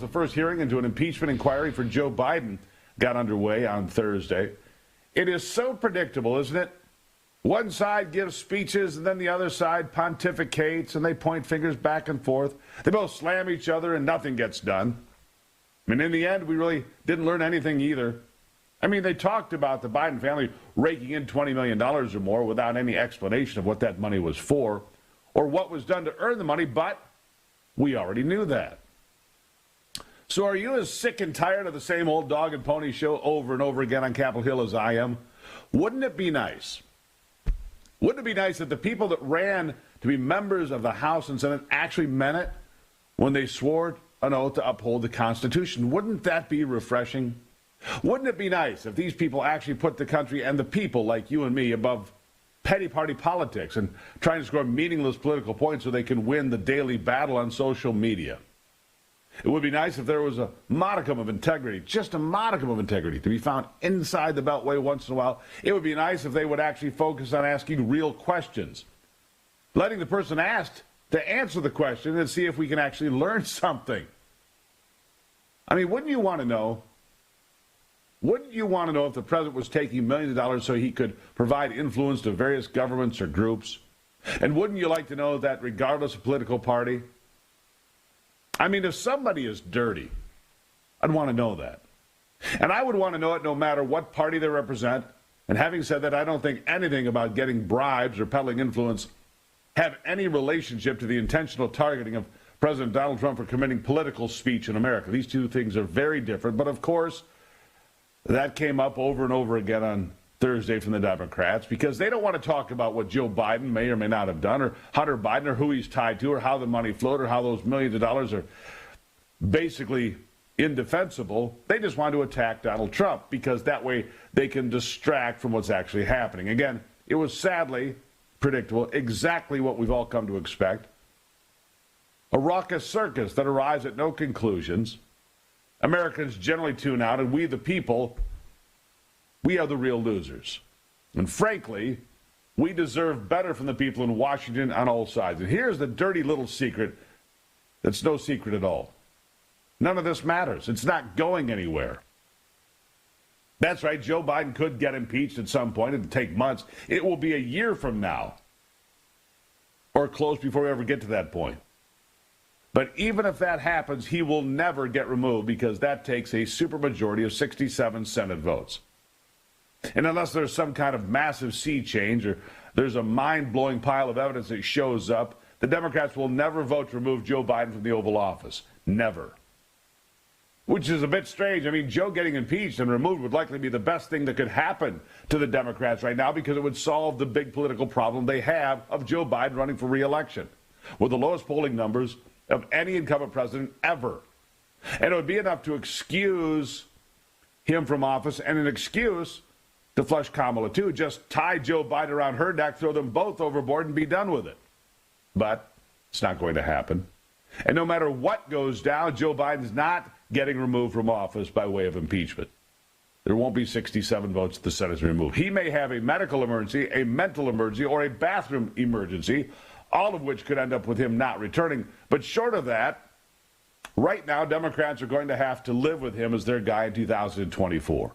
the first hearing into an impeachment inquiry for Joe Biden got underway on Thursday. It is so predictable, isn't it? One side gives speeches and then the other side pontificates and they point fingers back and forth. They both slam each other and nothing gets done. I mean, in the end, we really didn't learn anything either. I mean, they talked about the Biden family raking in $20 million or more without any explanation of what that money was for or what was done to earn the money, but we already knew that. So are you as sick and tired of the same old dog and pony show over and over again on Capitol Hill as I am? Wouldn't it be nice? Wouldn't it be nice that the people that ran to be members of the House and Senate actually meant it when they swore an oath to uphold the Constitution? Wouldn't that be refreshing? Wouldn't it be nice if these people actually put the country and the people like you and me above petty party politics and trying to score meaningless political points so they can win the daily battle on social media? It would be nice if there was a modicum of integrity, just a modicum of integrity, to be found inside the Beltway once in a while. It would be nice if they would actually focus on asking real questions, letting the person asked to answer the question and see if we can actually learn something. I mean, wouldn't you want to know? Wouldn't you want to know if the president was taking millions of dollars so he could provide influence to various governments or groups? And wouldn't you like to know that regardless of political party? I mean, if somebody is dirty, I'd want to know that. And I would want to know it no matter what party they represent. And having said that, I don't think anything about getting bribes or peddling influence have any relationship to the intentional targeting of President Donald Trump for committing political speech in America. These two things are very different. But of course, that came up over and over again on Thursday from the Democrats because they don't want to talk about what Joe Biden may or may not have done, or Hunter Biden, or who he's tied to, or how the money flowed, or how those millions of dollars are basically indefensible. They just want to attack Donald Trump because that way they can distract from what's actually happening. Again, it was sadly predictable, exactly what we've all come to expect. A raucous circus that arrives at no conclusions. Americans generally tune out, and we, the people, we are the real losers. And frankly, we deserve better from the people in Washington on all sides. And here's the dirty little secret that's no secret at all. None of this matters. It's not going anywhere. That's right, Joe Biden could get impeached at some point. It'll take months. It will be a year from now, or close before we ever get to that point. But even if that happens, he will never get removed because that takes a supermajority of 67 Senate votes. And unless there's some kind of massive sea change or there's a mind-blowing pile of evidence that shows up, the Democrats will never vote to remove Joe Biden from the Oval Office. Never. Which is a bit strange. I mean, Joe getting impeached and removed would likely be the best thing that could happen to the Democrats right now because it would solve the big political problem they have of Joe Biden running for re-election with the lowest polling numbers of any incumbent president ever. And it would be enough to excuse him from office and an excuse to flush Kamala too. Just tie Joe Biden around her neck, throw them both overboard, and be done with it. But it's not going to happen. And no matter what goes down, Joe Biden's not getting removed from office by way of impeachment. There won't be 67 votes the Senate to remove. He may have a medical emergency, a mental emergency, or a bathroom emergency, all of which could end up with him not returning. But short of that, right now, Democrats are going to have to live with him as their guy in 2024.